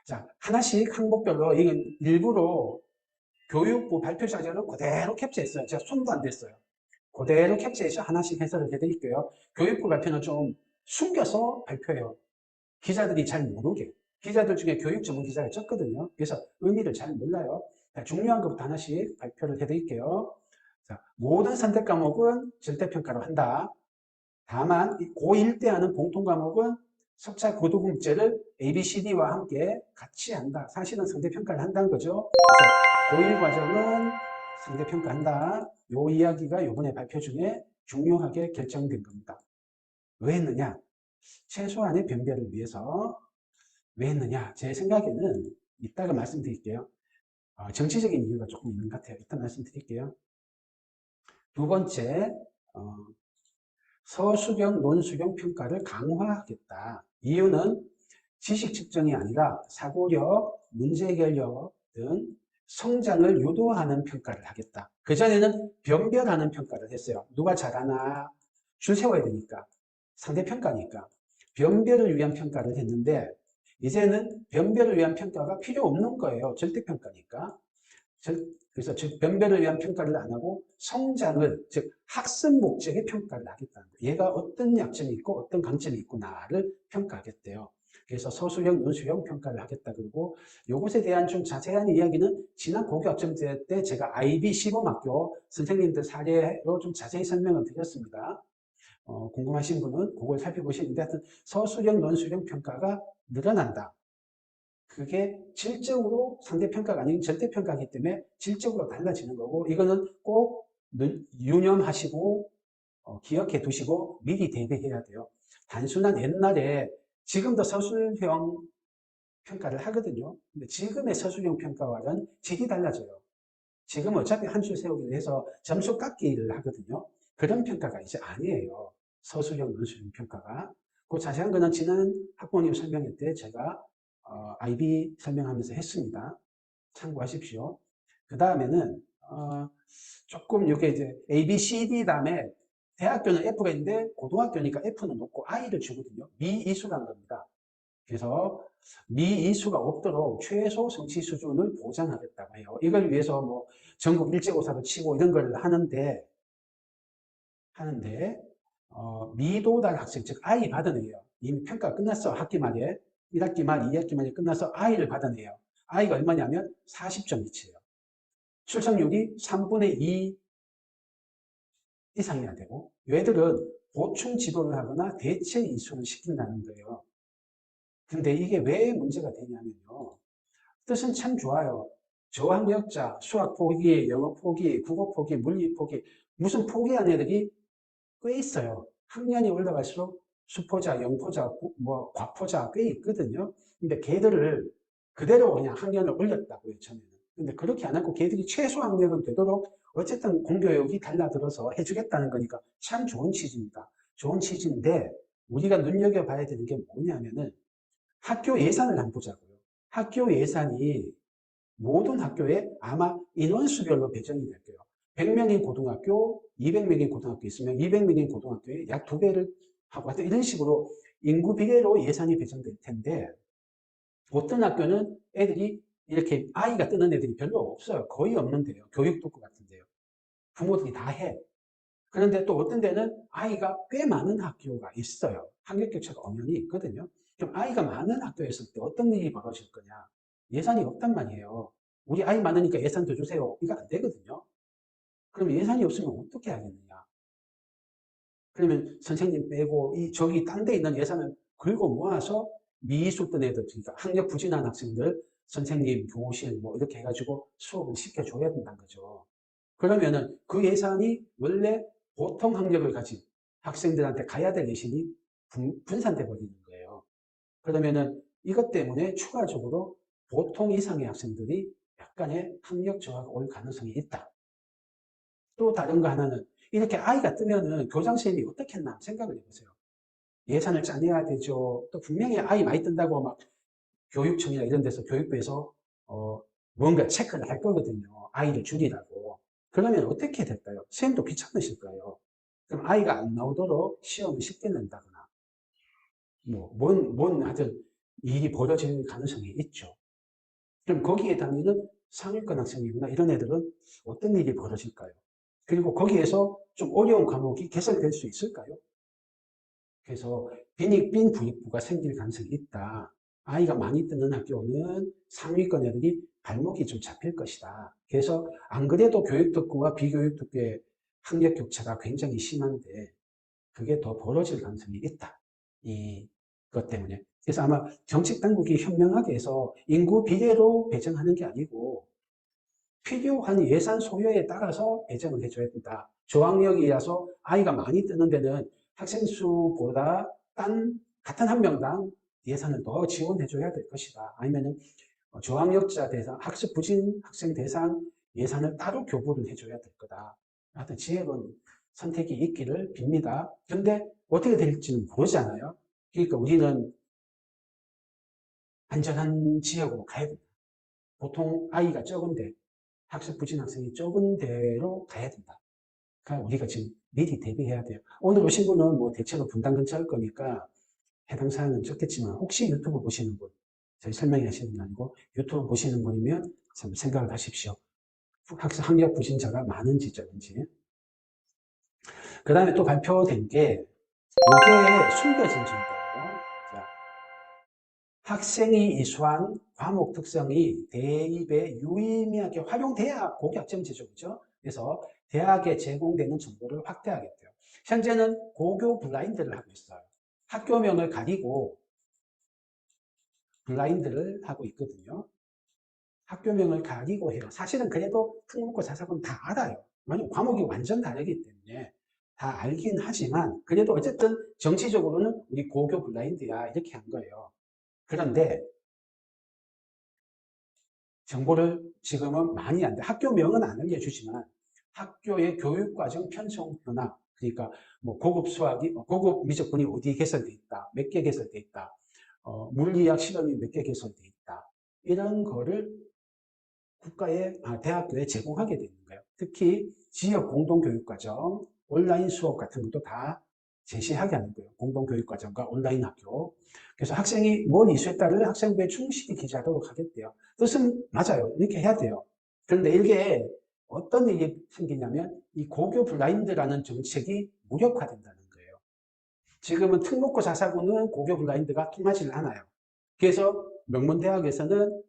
자, 하나씩 항목별로, 이건 일부러 교육부 발표 자료를 그대로 캡처했어요. 제가 손도 안 댔어요. 그대로 캡처해서 하나씩 해설을 해드릴게요. 교육부 발표는 좀 숨겨서 발표해요. 기자들이 잘 모르게. 기자들 중에 교육 전문 기자가 적거든요. 그래서 의미를 잘 몰라요. 자, 중요한 것부터 하나씩 발표를 해드릴게요. 자, 모든 선택 과목은 절대평가로 한다. 다만 고1 때 하는 공통 과목은 석차 고등국제를 ABCD와 함께 같이 한다. 사실은 상대평가를 한다는 거죠. 그래서 고1 과정은 상대평가한다. 요 이야기가 이번에 발표 중에 중요하게 결정된 겁니다. 왜 했느냐? 최소한의 변별을 위해서. 왜 했느냐? 제 생각에는 이따가 말씀드릴게요. 정치적인 이유가 조금 있는 것 같아요. 이따 말씀드릴게요. 두 번째, 어, 서술형, 논술형 평가를 강화하겠다. 이유는 지식 측정이 아니라 사고력, 문제해결력 등 성장을 유도하는 평가를 하겠다. 그전에는 변별하는 평가를 했어요. 누가 잘하나 줄 세워야 되니까. 상대평가니까. 변별을 위한 평가를 했는데 이제는 변별을 위한 평가가 필요 없는 거예요. 절대평가니까. 그래서 즉 변별을 위한 평가를 안 하고 성장을, 즉 학습 목적의 평가를 하겠다는 거예요. 얘가 어떤 약점이 있고 어떤 강점이 있구나를 평가하겠대요. 그래서 서술형, 논술형 평가를 하겠다. 그리고 이것에 대한 좀 자세한 이야기는 지난 고교학점제 때 제가 IB 시범학교 선생님들 사례로 좀 자세히 설명을 드렸습니다. 궁금하신 분은 그걸 살펴보시는데, 하여튼 서술형, 논술형 평가가 늘어난다. 그게 질적으로 상대평가가 아닌 절대평가이기 때문에 질적으로 달라지는 거고, 이거는 꼭 유념하시고 기억해 두시고 미리 대비해야 돼요. 단순한 옛날에, 지금도 서술형 평가를 하거든요. 근데 지금의 서술형 평가와는 질이 달라져요. 지금 어차피 한 줄 세우기를 해서 점수 깎기를 하거든요. 그런 평가가 이제 아니에요. 서술형, 논술형 평가가. 그 자세한 거는 지난 학부모님 설명회 때 제가 IB 설명하면서 했습니다. 참고하십시오. 그 다음에는 조금 이게 이제 A, B, C, D 다음에 대학교는 F가 있는데 고등학교니까 F는 높고 I를 주거든요. 미이수라는 겁니다. 그래서 미이수가 없도록 최소 성취 수준을 보장하겠다고 해요. 이걸 위해서 뭐 전국 일제고사도 치고 이런 걸 하는데 미도달 학생, 즉 I 받아내요. 이미 평가 끝났어. 학기 말에 1학기 말, 2학기 말에 끝나서 I를 받아내요. I가 얼마냐면 40점 이치예요. 출석률이 3분의 2 이상이어야 되고, 얘들은 보충 지도를 하거나 대체 이수를 시킨다는 거예요. 근데 이게 왜 문제가 되냐면요. 뜻은 참 좋아요. 저학력자, 수학 포기, 영어 포기, 국어 포기, 물리 포기, 무슨 포기한 애들이 꽤 있어요. 학년이 올라갈수록 수포자, 영포자, 뭐 과포자 꽤 있거든요. 근데 걔들을 그대로 그냥 학년을 올렸다고요, 처음에는. 근데 그렇게 안 하고 걔들이 최소 학력은 되도록 어쨌든 공교육이 달라들어서 해주겠다는 거니까 참 좋은 취지입니다. 좋은 취지인데 우리가 눈여겨봐야 되는 게 뭐냐면은 학교 예산을 한번 보자고요. 학교 예산이 모든 학교에 아마 인원수별로 배정이 될 거예요. 100명인 고등학교, 200명인 고등학교 있으면 200명인 고등학교에 약 2배를 하고 하여튼 이런 식으로 인구 비례로 예산이 배정될 텐데 어떤 학교는 애들이 이렇게 아이가 뜨는 애들이 별로 없어요. 거의 없는데요. 교육도구 같은데요. 부모들이 다 해. 그런데 또 어떤 데는 아이가 꽤 많은 학교가 있어요. 학력 격차가 엄연히 있거든요. 그럼 아이가 많은 학교였을 때 어떤 일이 벌어질 거냐? 예산이 없단 말이에요. 우리 아이 많으니까 예산 더 주세요. 이거 안 되거든요. 그럼 예산이 없으면 어떻게 하겠느냐? 그러면 선생님 빼고 저기 딴 데 있는 예산을 긁어 모아서 미수 뜬 애들, 그러니까 학력 부진한 학생들, 선생님, 교실 뭐 이렇게 해가지고 수업을 시켜줘야 된다는 거죠. 그러면은 그 예산이 원래 보통 학력을 가진 학생들한테 가야 될 예산이 분산돼 버리는 거예요. 그러면은 이것 때문에 추가적으로 보통 이상의 학생들이 약간의 학력 저하가 올 가능성이 있다. 또 다른 거 하나는 이렇게 아이가 뜨면은 교장선생님이 어떻게 했나 생각을 해보세요. 예산을 짜내야 되죠. 또 분명히 아이 많이 뜬다고 막 교육청이나 이런 데서 교육부에서 뭔가 체크를 할 거거든요. 아이를 줄이라고. 그러면 어떻게 될까요? 선생님도 귀찮으실 거예요. 그럼 아이가 안 나오도록 시험을 쉽게 낸다거나, 하여튼 일이 벌어질 가능성이 있죠. 그럼 거기에 다니는 상위권 학생이구나 이런 애들은 어떤 일이 벌어질까요? 그리고 거기에서 좀 어려운 과목이 개설될 수 있을까요? 그래서 빈익빈 부익부가 생길 가능성이 있다. 아이가 많이 뜨는 학교는 상위권 애들이 발목이 좀 잡힐 것이다. 그래서 안 그래도 교육특구와 비교육특구의 학력 격차가 굉장히 심한데 그게 더 벌어질 가능성이 있다. 이것 때문에. 그래서 아마 정책 당국이 현명하게 해서 인구 비례로 배정하는 게 아니고 필요한 예산 소요에 따라서 배정을 해줘야 된다. 저학력이라서 아이가 많이 뜨는 데는 학생 수보다 같은 한 명당 예산을 더 지원해줘야 될 것이다. 아니면은 저학력자 대상, 학습 부진 학생 대상 예산을 따로 교부를 해줘야 될 거다. 하여튼 지혜로운 선택이 있기를 빕니다. 근데 어떻게 될지는 모르잖아요. 그러니까 우리는 안전한 지역으로 가야 된다. 보통 아이가 적은데 학습 부진 학생이 적은 데로 가야 된다. 그러니까 우리가 지금 미리 대비해야 돼요. 오늘 오신 분은 뭐 대체로 분당 근처일 거니까 해당 사항은 적겠지만 혹시 유튜브 보시는 분, 저희 설명회 하시는 분 아니고 유튜브 보시는 분이면 참 생각을 하십시오. 학력 부진자가 많은지 적은지. 그 다음에 또 발표된 게 요게 숨겨진 정보예요. 자, 학생이 이수한 과목 특성이 대입에 유의미하게 활용돼야 고교학점 제조죠. 그래서 대학에 제공되는 정보를 확대하겠대요. 현재는 고교 블라인드를 하고 있어요. 학교명을 가리고 블라인드를 하고 있거든요. 학교명을 가리고 해요. 사실은 그래도 특목고 자사고는 다 알아요. 왜냐면 과목이 완전 다르기 때문에 다 알긴 하지만 그래도 어쨌든 정치적으로는 우리 고교 블라인드야 이렇게 한 거예요. 그런데 정보를 지금은 많이 안 돼. 학교명은 안 알려주지만 학교의 교육과정 편성 변화 그러니까 뭐 고급 수학이 고급 미적분이 어디에 개설돼 있다, 몇 개 개설돼 있다, 물리학 실험이 몇 개 개설돼 있다 이런 거를 대학교에 제공하게 되는 거예요. 특히 지역 공동교육과정, 온라인 수업 같은 것도 다 제시하게 하는 거예요. 공동교육과정과 온라인 학교. 그래서 학생이 뭔 이슈에 따라 학생부에 충실히 기재하도록 하겠대요. 뜻은 맞아요. 이렇게 해야 돼요. 그런데 이게 어떤 일이 생기냐면 이 고교 블라인드라는 정책이 무력화된다는 거예요. 지금은 특목고 자사고는 고교 블라인드가 통하지를 않아요. 그래서 명문대학에서는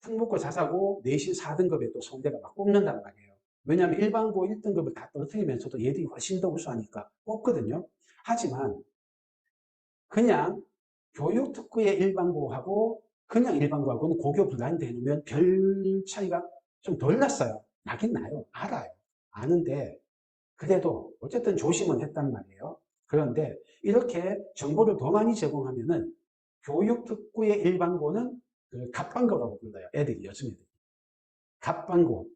특목고 자사고 내신 4등급에 또 서울대가 막 뽑는단 말이에요. 왜냐하면 일반고 1등급을 다 떨어뜨리면서도 얘들이 훨씬 더 우수하니까 뽑거든요. 하지만 그냥 교육특구의 일반고하고 그냥 일반고하고는 고교 블라인드 해놓으면 별 차이가 좀 덜 났어요. 나긴 나요. 알아요. 아는데 그래도 어쨌든 조심은 했단 말이에요. 그런데 이렇게 정보를 더 많이 제공하면은 교육특구의 일반고는 그 갑반고라고 불러요. 애들이, 요즘 애들이. 갑반고.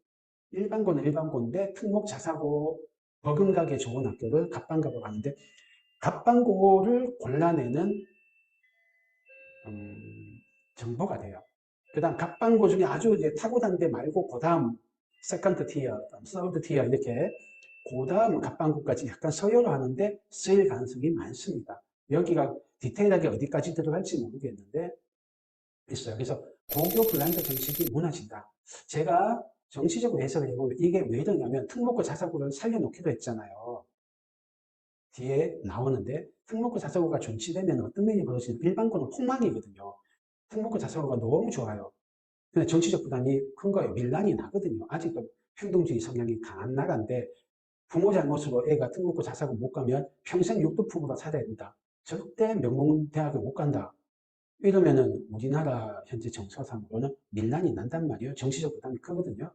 일반고는 일반고인데 특목 자사고 버금가게 좋은 학교를 갑반고라고 하는데 갑반고를 골라내는 정보가 돼요. 그 다음 갑반고 중에 아주 이제 탁월한 데 말고 그 다음 세컨드 티어, 서드 티어 이렇게 그 다음 갑반고까지 약간 서열을 하는데 쓰일 가능성이 많습니다. 여기가 디테일하게 어디까지 들어갈지 모르겠는데 있어요. 그래서 고교 블라인드 정책이 무너진다. 제가 정치적으로 해석을 해보면 이게 왜 이러냐면 특목고 자사고를 살려놓기로 했잖아요. 뒤에 나오는데 특목고 자사고가 존치되면 어떤 일이 벌어지는 일반고는 폭망이거든요. 특목고 자사고가 너무 좋아요. 근데 정치적 부담이 큰 거예요. 밀란이 나거든요. 아직도 평등주의 성향이 강한 나라인데 부모 잘못으로 애가 특목고 자사고 못 가면 평생 육두품으로 살아야 된다. 절대 명문대학을 못 간다. 이러면은 우리나라 현재 정서상으로는 밀란이 난단 말이에요. 정치적 부담이 크거든요.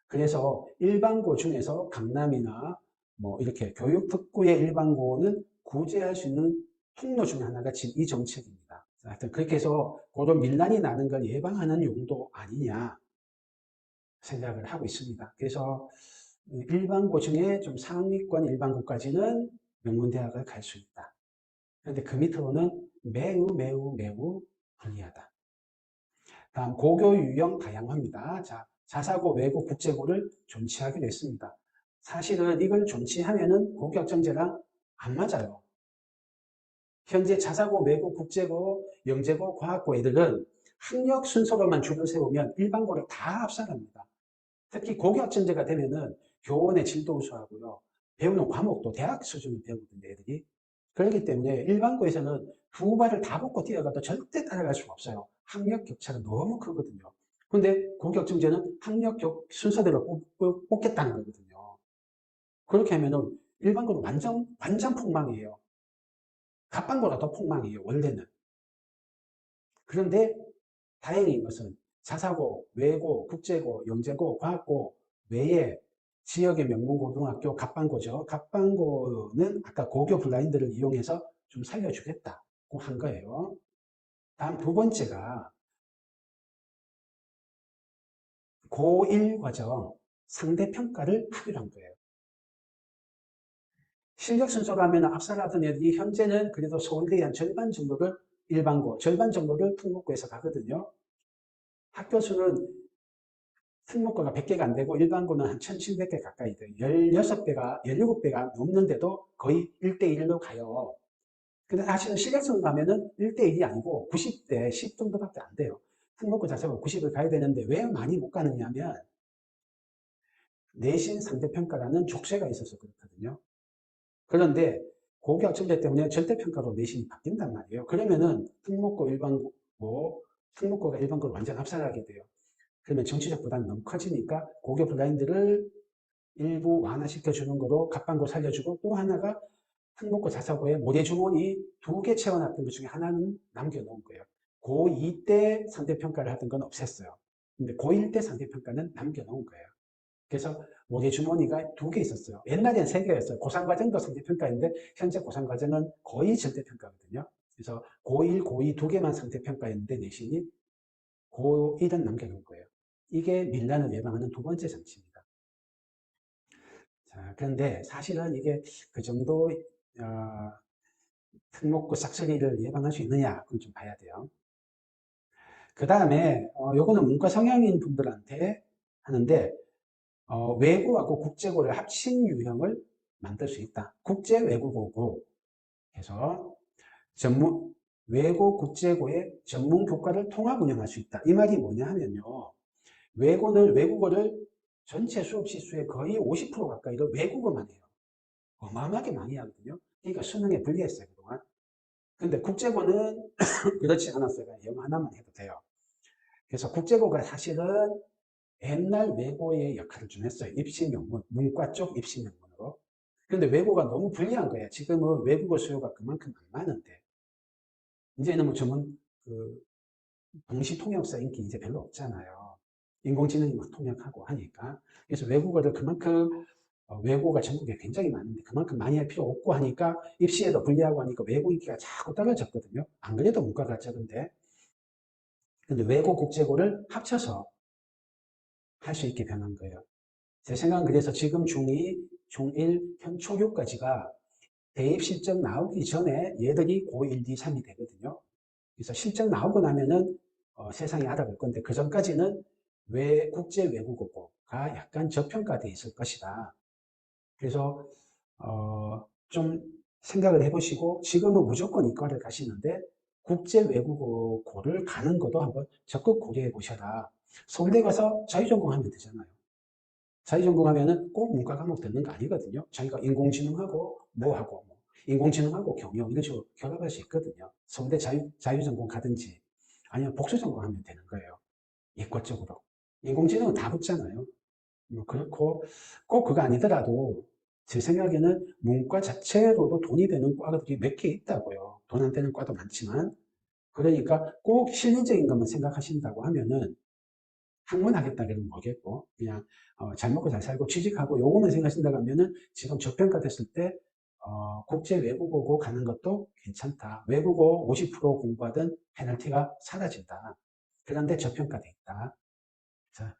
그래서 일반고 중에서 강남이나 뭐 이렇게 교육특구의 일반고는 구제할 수 있는 통로 중 하나가 지금 이 정책입니다. 하여튼 그렇게 해서 그런 밀란이 나는 걸 예방하는 용도 아니냐 생각을 하고 있습니다. 그래서 일반고 중에 좀 상위권 일반고까지는 명문대학을 갈 수 있다. 그런데 그 밑으로는 매우 매우 매우 불리하다. 다음 고교 유형 다양화입니다. 자, 자사고, 외고, 국제고를 존치하기로 했습니다. 사실은 이걸 존치하면은 고교학점제랑 안 맞아요. 현재 자사고, 외고, 국제고, 영재고, 과학고 애들은 학력 순서로만 줄을 세우면 일반고를 다 압살합니다. 특히 고교학점제가 되면은 교원의 질도 우수하고요. 배우는 과목도 대학 수준을 배우거든요, 애들이. 그렇기 때문에 일반고에서는 두 발을 다 벗고 뛰어가도 절대 따라갈 수가 없어요. 학력 격차가 너무 크거든요. 근데 고교학점제는 학력 순서대로 뽑겠다는 거거든요. 그렇게 하면은 일반고는 완전 폭망이에요. 갑반고가 더 폭망이에요, 원래는. 그런데 다행인 것은 자사고, 외고, 국제고, 영재고, 과학고 외에 지역의 명문고등학교 갑반고죠. 갑반고는 아까 고교 블라인드를 이용해서 좀 살려주겠다고 한 거예요. 다음 두 번째가 고1 과정 상대평가를 하기로 한 거예요. 실력 순서로 하면 앞서가던 애들이 현재는 그래도 서울대의 한 절반 정도를 일반고, 절반 정도를 특목고에서 가거든요. 학교 수는 특목고가 100개가 안 되고 일반고는 한 1700개 가까이 돼요. 16배가, 17배가 넘는데도 거의 1대1로 가요. 근데 사실은 실력순 가면은 1대1이 아니고 90대 10 정도밖에 안 돼요. 특목고 자체가 90을 가야 되는데 왜 많이 못 가느냐 하면 내신 상대평가라는 족쇄가 있어서 그렇거든요. 그런데 고교학점제 때문에 절대평가로 내신이 바뀐단 말이에요. 그러면은 특목고 일반고, 특목고가 일반고를 완전 압살하게 돼요. 그러면 정치적 부담이 너무 커지니까 고교 블라인드를 일부 완화시켜 주는 거로 갑반고 살려주고 또 하나가 특목고 자사고에 모래주머니 2개 채워놨던 것 중에 하나는 남겨놓은 거예요. 고2 때 상대평가를 하던 건 없앴어요. 근데 고1 때 상대평가는 남겨놓은 거예요. 그래서 모래주머니가 2개 있었어요. 옛날엔 3개였어요. 고3과정도 상대평가인데 현재 고3과정은 거의 절대평가거든요. 그래서 고1, 고2 2개만 상대평가였는데 내신이 고1은 남겨놓은 거예요. 이게 밀란을 예방하는 두 번째 장치입니다. 자, 그런데 사실은 이게 그 정도 특목고 싹쓸이를 예방할 수 있느냐 그건 좀 봐야 돼요. 그 다음에 요거는 문과 성향인 분들한테 하는데 외고하고 국제고를 합친 유형을 만들 수 있다. 국제 외국어고 해서 전문 외고 국제고의 전문 교과를 통합 운영할 수 있다. 이 말이 뭐냐 하면요. 외국어를 전체 수업 시수의 거의 50% 가까이를 외국어만 해요. 어마어마하게 많이 하거든요. 그러니까 수능에 불리했어요, 그동안. 근데 국제고는 그렇지 않았어요. 영어 하나만 해도 돼요. 그래서 국제고가 사실은 옛날 외고의 역할을 좀 했어요. 입시 명문, 문과 쪽 입시 명문으로. 근데 외고가 너무 불리한 거예요. 지금은 외국어 수요가 그만큼 안 많은데. 이제는 뭐 전문, 동시 통역사 인기 이제 별로 없잖아요. 인공지능이 막 통역하고 하니까. 그래서 외국어를 그만큼 외고가 전국에 굉장히 많은데 그만큼 많이 할 필요 없고 하니까 입시에도 불리하고 하니까 외고 인기가 자꾸 떨어졌거든요. 안 그래도 문과가 적은데. 근데 외고 국제고를 합쳐서 할 수 있게 변한 거예요. 제 생각은 그래서 지금 중2, 중1, 현 초6까지가 대입 실적 나오기 전에 얘들이 고1, 2, 3이 되거든요. 그래서 실적 나오고 나면은 세상이 알아볼 건데 그 전까지는 국제 외국어가 약간 저평가돼 있을 것이다. 그래서 좀 생각을 해보시고 지금은 무조건 이과를 가시는데 국제 외국어고를 가는 것도 한번 적극 고려해 보셔라. 서울대 가서 자유전공하면 되잖아요. 자유전공하면은 꼭 문과 과목 듣는 거 아니거든요. 자기가 인공지능하고 뭐하고 뭐 인공지능하고 경영 이런 식으로 결합할 수 있거든요. 서울대 자유전공 가든지 아니면 복수전공하면 되는 거예요. 이과 쪽으로. 인공지능은 다 붙잖아요. 뭐 그렇고 꼭 그거 아니더라도 제 생각에는 문과 자체로도 돈이 되는 과들이 몇 개 있다고요. 돈 안 되는 과도 많지만 그러니까 꼭 실리적인 것만 생각하신다고 하면은 학문하겠다 그러면 뭐겠고 그냥 잘 먹고 잘 살고 취직하고 요거만 생각하신다고 하면은 지금 저평가 됐을 때 국제 외국어고 가는 것도 괜찮다. 외국어 50% 공부하던 페널티가 사라진다. 그런데 저평가돼 있다. 자,